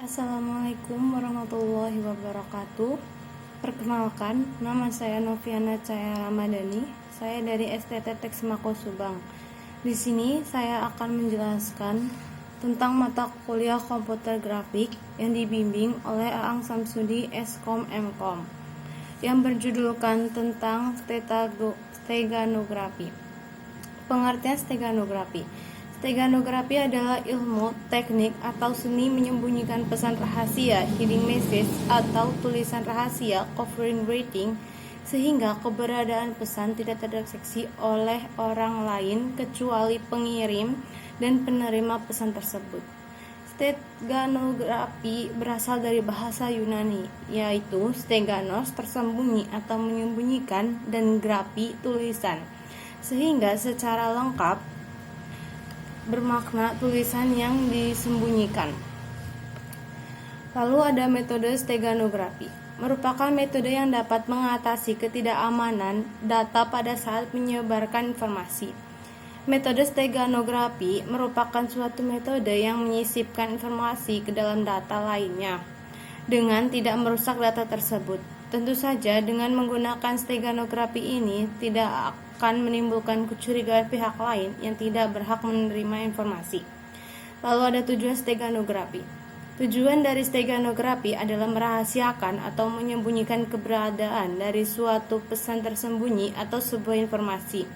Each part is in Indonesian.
Assalamualaikum warahmatullahi wabarakatuh. Perkenalkan, nama saya Noviana Cahaya Ramadhani. Saya dari STT Teks Mako Subang. Di sini saya akan menjelaskan tentang mata kuliah komputer grafik yang dibimbing oleh Aang Samsudi Skom Mkom yang berjudulkan tentang steganografi. Pengertian steganografi. Steganografi adalah ilmu, teknik, atau seni menyembunyikan pesan rahasia, hidden message, atau tulisan rahasia, covering writing, sehingga keberadaan pesan tidak terdeteksi oleh orang lain kecuali pengirim dan penerima pesan tersebut. Steganografi berasal dari bahasa Yunani, yaitu steganos, tersembunyi atau menyembunyikan, dan grafi, tulisan, sehingga secara lengkap bermakna tulisan yang disembunyikan. Lalu ada metode steganografi, merupakan metode yang dapat mengatasi ketidakamanan data pada saat menyebarkan informasi. Metode steganografi merupakan suatu metode yang menyisipkan informasi ke dalam data lainnya dengan tidak merusak data tersebut. Tentu saja dengan menggunakan steganografi ini tidak akan menimbulkan kecurigaan pihak lain yang tidak berhak menerima informasi. Lalu ada tujuan steganografi. Tujuan dari steganografi adalah merahasiakan atau menyembunyikan keberadaan dari suatu pesan tersembunyi atau sebuah informasi.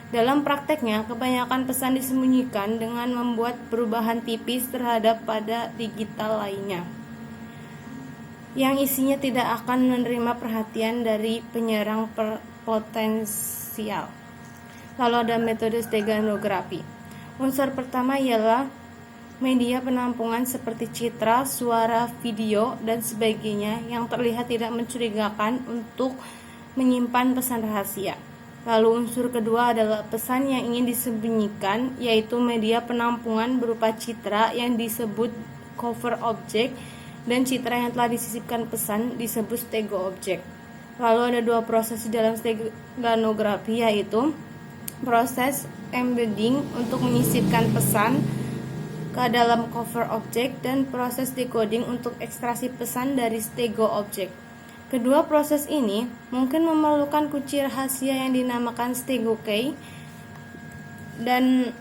Dalam prakteknya, kebanyakan pesan disembunyikan dengan membuat perubahan tipis terhadap pada digital lainnya, yang isinya tidak akan menerima perhatian dari penyerang potensial. Lalu ada metode steganografi. Unsur pertama ialah media penampungan seperti citra, suara, video, dan sebagainya yang terlihat tidak mencurigakan untuk menyimpan pesan rahasia. Lalu unsur kedua adalah pesan yang ingin disembunyikan, yaitu media penampungan berupa citra yang disebut cover object, dan citra yang telah disisipkan pesan disebut stego object. Lalu ada dua proses di dalam steganografi, yaitu proses embedding untuk menyisipkan pesan ke dalam cover object dan proses decoding untuk ekstraksi pesan dari stego object. Kedua proses ini mungkin memerlukan kunci rahasia yang dinamakan stego key dan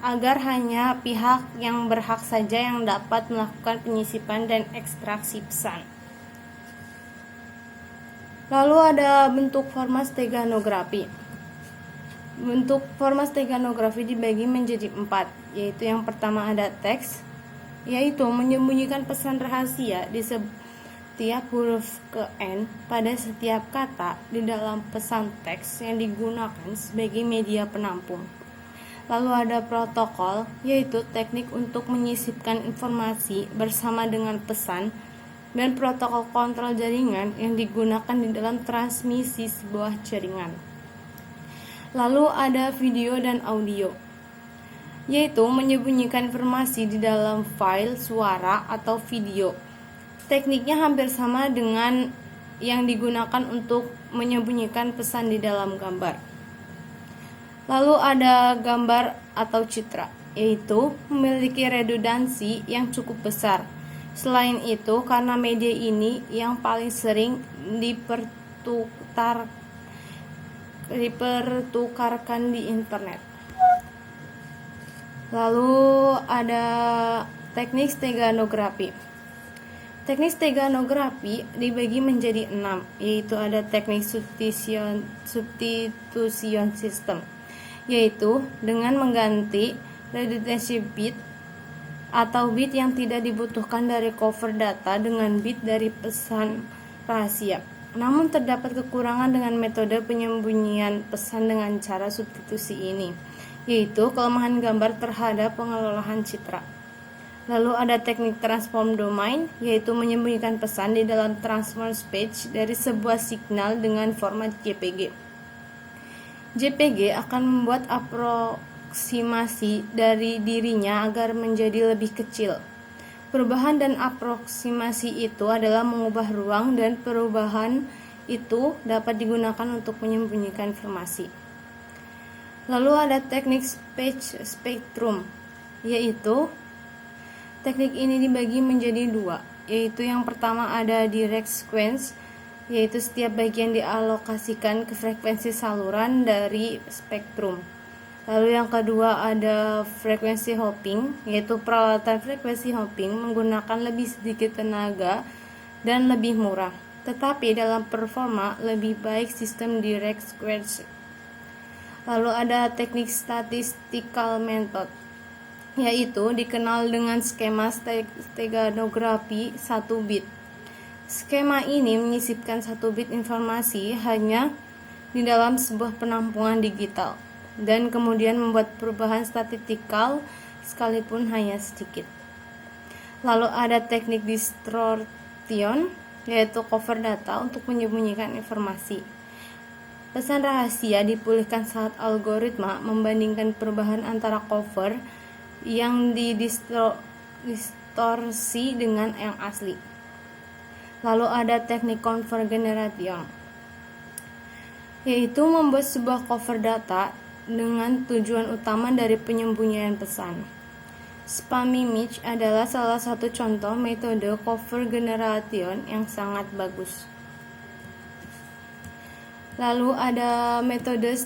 agar hanya pihak yang berhak saja yang dapat melakukan penyisipan dan ekstraksi pesan. Lalu ada bentuk format steganografi. Bentuk format steganografi dibagi menjadi 4, yaitu yang pertama ada teks, yaitu menyembunyikan pesan rahasia di setiap huruf ke N pada setiap kata di dalam pesan teks yang digunakan sebagai media penampung. Lalu ada protokol, yaitu teknik untuk menyisipkan informasi bersama dengan pesan, dan protokol kontrol jaringan yang digunakan di dalam transmisi sebuah jaringan. Lalu ada video dan audio, yaitu menyembunyikan informasi di dalam file suara atau video. Tekniknya hampir sama dengan yang digunakan untuk menyembunyikan pesan di dalam gambar. Lalu ada gambar atau citra, yaitu memiliki redundansi yang cukup besar. Selain itu, karena media ini yang paling sering dipertukarkan di internet. Lalu ada teknik steganografi. Teknik steganografi dibagi menjadi 6, yaitu ada teknik substitution system, yaitu dengan mengganti redundancy bit atau bit yang tidak dibutuhkan dari cover data dengan bit dari pesan rahasia. Namun terdapat kekurangan dengan metode penyembunyian pesan dengan cara substitusi ini, yaitu kelemahan gambar terhadap pengelolaan citra. Lalu ada teknik transform domain, yaitu menyembunyikan pesan di dalam transform space dari sebuah signal dengan format JPG. JPG akan membuat aproksimasi dari dirinya agar menjadi lebih kecil. Perubahan dan aproksimasi itu adalah mengubah ruang, dan perubahan itu dapat digunakan untuk menyembunyikan informasi. Lalu ada teknik speech spectrum, yaitu Teknik ini dibagi menjadi dua, yaitu yang pertama ada direct sequence, yaitu setiap bagian dialokasikan ke frekuensi saluran dari spektrum. Lalu yang kedua ada frekuensi hopping, yaitu peralatan frekuensi hopping menggunakan lebih sedikit tenaga dan lebih murah, tetapi dalam performa lebih baik sistem direct sequence. Lalu ada teknik statistical method, yaitu dikenal dengan skema steganografi 1 bit. Skema ini menyisipkan 1 bit informasi hanya di dalam sebuah penampungan digital dan kemudian membuat perubahan statistikal sekalipun hanya sedikit. Lalu ada teknik distortion, yaitu cover data untuk menyembunyikan informasi. Pesan rahasia dipulihkan saat algoritma membandingkan perubahan antara cover yang didistorsi dengan yang asli. Lalu ada teknik convert generation, yaitu membuat sebuah cover data dengan tujuan utama dari penyembunyian pesan. Spam image adalah salah satu contoh metode cover generation yang sangat bagus. Lalu ada metode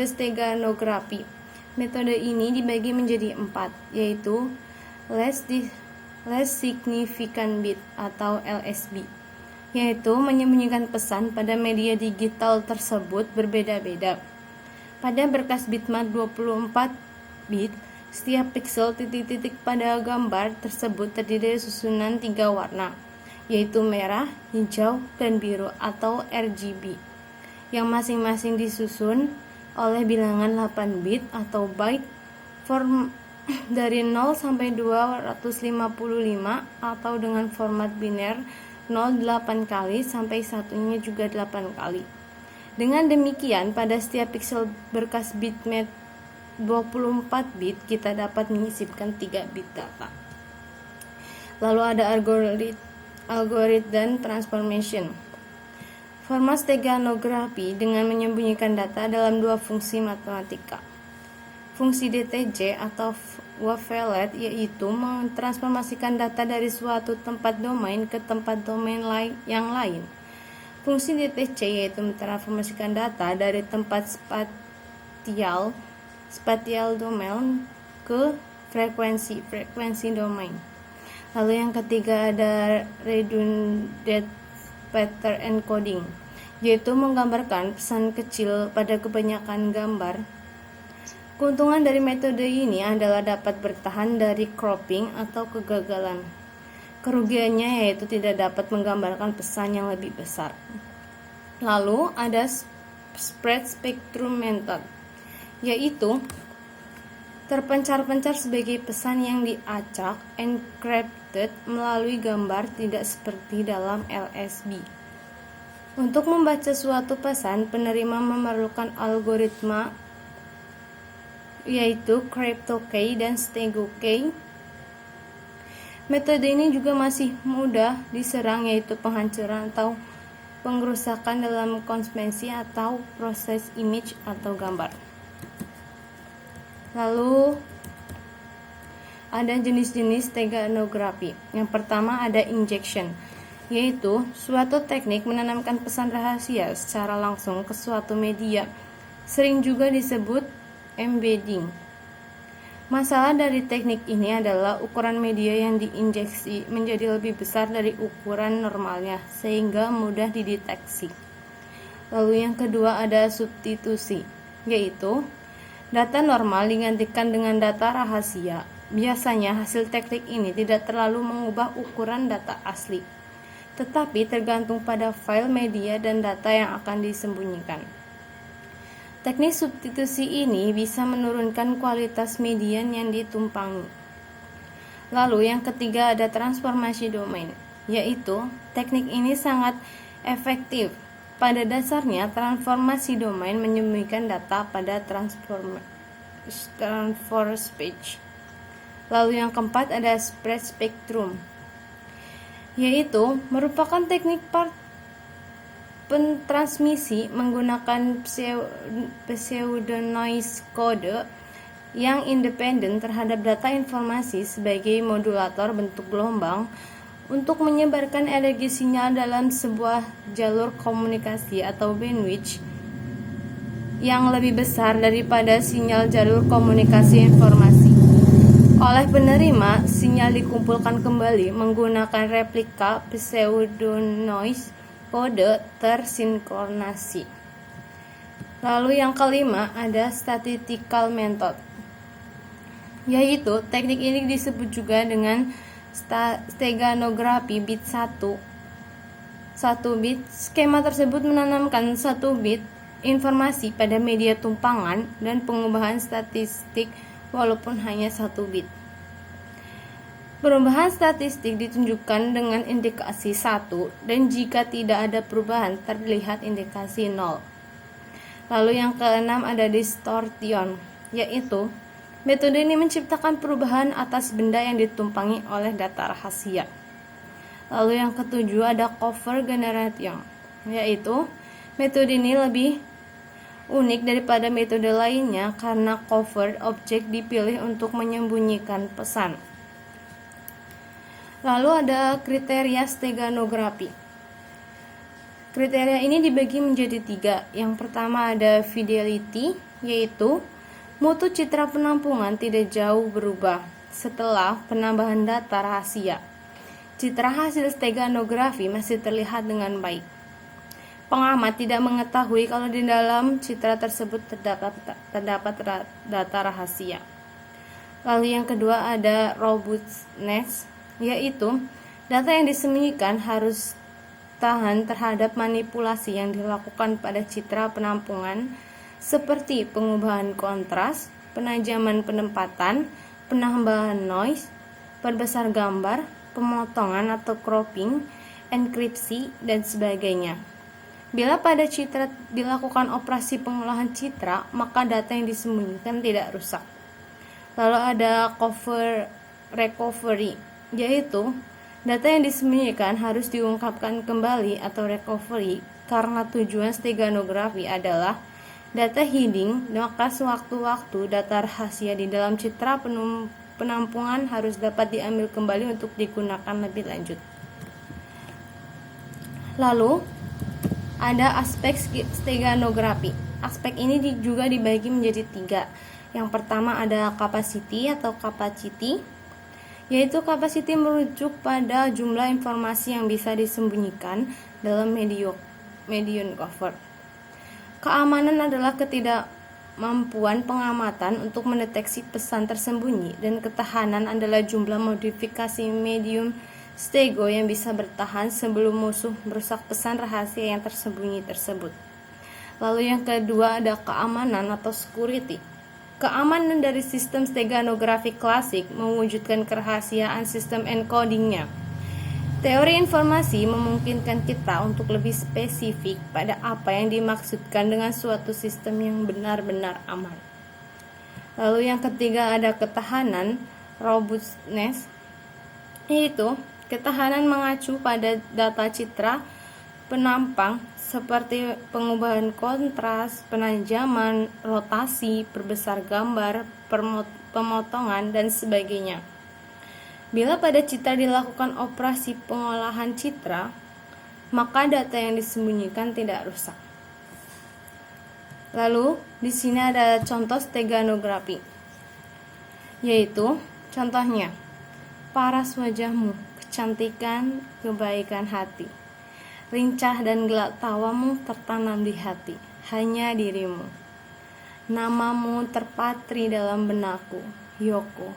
steganografi. Metode ini dibagi menjadi 4, yaitu less significant bit atau LSB, yaitu menyembunyikan pesan pada media digital tersebut berbeda-beda. Pada berkas bitmap 24 bit, setiap pixel titik-titik pada gambar tersebut terdiri dari susunan 3 warna, yaitu merah, hijau, dan biru atau RGB, yang masing-masing disusun oleh bilangan 8 bit atau byte form dari 0 sampai 255 atau dengan format biner 0 8 kali sampai satunya juga 8 kali. Dengan demikian, pada setiap pixel berkas bitmap 24 bit kita dapat menyisipkan 3 bit data. Lalu ada algoritma dan transformation. Format steganografi dengan menyembunyikan data dalam 2 fungsi matematika. Fungsi DTJ atau wavelet, yaitu mentransformasikan data dari suatu tempat domain ke tempat domain yang lain. Fungsi DTC yaitu mentransformasikan data dari tempat spatial domain ke frekuensi domain. Lalu yang ketiga ada redundant pattern encoding, yaitu menggambarkan pesan kecil pada kebanyakan gambar. Keuntungan dari metode ini adalah dapat bertahan dari cropping atau kegagalan. Kerugiannya yaitu tidak dapat menggambarkan pesan yang lebih besar. Lalu ada spread spectrum method, yaitu terpencar-pencar sebagai pesan yang diacak encrypted melalui gambar, tidak seperti dalam LSB. Untuk membaca suatu pesan, penerima memerlukan algoritma yaitu cryptokey dan stegokey. Metode ini juga masih mudah diserang, yaitu penghancuran atau pengerusakan dalam konvensi atau proses image atau gambar. Lalu ada jenis-jenis steganografi. Yang pertama ada injection, yaitu suatu teknik menanamkan pesan rahasia secara langsung ke suatu media. Sering juga disebut embedding. Masalah dari teknik ini adalah ukuran media yang diinjeksi menjadi lebih besar dari ukuran normalnya, sehingga mudah dideteksi. Lalu yang kedua ada substitusi, yaitu data normal digantikan dengan data rahasia. Biasanya hasil teknik ini tidak terlalu mengubah ukuran data asli, tetapi tergantung pada file media dan data yang akan disembunyikan. Teknik substitusi ini bisa menurunkan kualitas median yang ditumpangi. Lalu yang ketiga ada transformasi domain, yaitu teknik ini sangat efektif. Pada dasarnya, transformasi domain menyembunyikan data pada transform space. Lalu yang keempat ada spread spectrum, yaitu merupakan teknik pentransmisi menggunakan pseudo noise code yang independen terhadap data informasi sebagai modulator bentuk gelombang untuk menyebarkan energi sinyal dalam sebuah jalur komunikasi atau bandwidth yang lebih besar daripada sinyal jalur komunikasi informasi. Oleh penerima, sinyal dikumpulkan kembali menggunakan replika pseudonoise kode tersinkronasi. Lalu yang kelima ada statistical method, yaitu teknik ini disebut juga dengan steganografi bit 1 bit. Skema tersebut menanamkan 1 bit informasi pada media tumpangan dan pengubahan statistik walaupun hanya 1 bit. Perubahan statistik ditunjukkan dengan indikasi 1 dan jika tidak ada perubahan terlihat indikasi 0. Lalu yang keenam ada distortion, yaitu metode ini menciptakan perubahan atas benda yang ditumpangi oleh data rahasia. Lalu yang ketujuh ada cover generation, yaitu metode ini lebih unik daripada metode lainnya karena covert objek dipilih untuk menyembunyikan pesan. Lalu ada kriteria steganografi. Kriteria ini dibagi menjadi 3. Yang pertama ada fidelity, yaitu mutu citra penampungan tidak jauh berubah setelah penambahan data rahasia. Citra hasil steganografi masih terlihat dengan baik. Pengamat tidak mengetahui kalau di dalam citra tersebut terdapat data rahasia. Lalu yang kedua ada robustness, yaitu data yang disembunyikan harus tahan terhadap manipulasi yang dilakukan pada citra penampungan seperti pengubahan kontras, penajaman penempatan, penambahan noise, perbesar gambar, pemotongan atau cropping, enkripsi, dan sebagainya. Bila pada citra dilakukan operasi pengolahan citra, maka data yang disembunyikan tidak rusak. Lalu ada cover recovery, yaitu data yang disembunyikan harus diungkapkan kembali atau recovery karena tujuan steganografi adalah data hiding, maka sewaktu-waktu data rahasia di dalam citra penampungan harus dapat diambil kembali untuk digunakan lebih lanjut. Lalu ada aspek steganografi. Aspek ini juga dibagi menjadi 3. Yang pertama ada capacity atau capacity, yaitu capacity merujuk pada jumlah informasi yang bisa disembunyikan dalam medium cover. Keamanan adalah ketidakmampuan pengamatan untuk mendeteksi pesan tersembunyi, dan ketahanan adalah jumlah modifikasi medium stego yang bisa bertahan sebelum musuh merusak pesan rahasia yang tersembunyi tersebut. Lalu yang kedua ada keamanan atau security. Keamanan dari sistem steganografi klasik mewujudkan kerahasiaan sistem encodingnya. Teori informasi memungkinkan kita untuk lebih spesifik pada apa yang dimaksudkan dengan suatu sistem yang benar-benar aman. Lalu yang ketiga ada ketahanan, robustness, yaitu ketahanan mengacu pada data citra penampang seperti pengubahan kontras, penajaman, rotasi, perbesar gambar, pemotongan, dan sebagainya. Bila pada citra dilakukan operasi pengolahan citra, maka data yang disembunyikan tidak rusak. Lalu di sini ada contoh steganografi, yaitu contohnya paras wajahmu, kecantikan, kebaikan hati, lincah dan gelak tawamu tertanam di hati, hanya dirimu. Namamu terpatri dalam benakku, Yoko.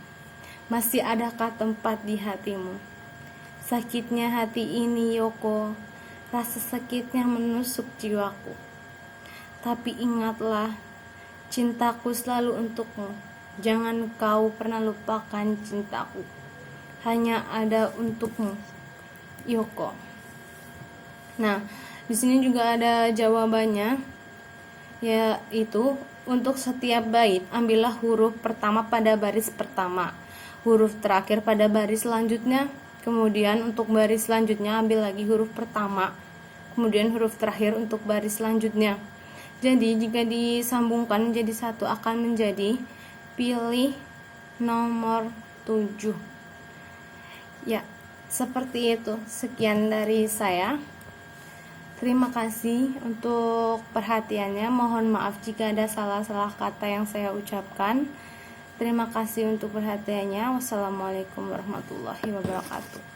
Masih adakah tempat di hatimu? Sakitnya hati ini, Yoko, rasa sakitnya menusuk jiwaku. Tapi ingatlah, cintaku selalu untukmu. Jangan kau pernah lupakan cintaku. Hanya ada untukmu, Yoko. Nah, di sini juga ada jawabannya, yaitu untuk setiap bait ambillah huruf pertama pada baris pertama, huruf terakhir pada baris selanjutnya, kemudian untuk baris selanjutnya ambil lagi huruf pertama, kemudian huruf terakhir untuk baris selanjutnya. Jadi jika disambungkan menjadi satu akan menjadi pilih nomor 7. Ya, seperti itu. Sekian dari saya. Terima kasih untuk perhatiannya. Mohon maaf jika ada salah-salah kata yang saya ucapkan. Terima kasih untuk perhatiannya. Wassalamualaikum warahmatullahi wabarakatuh.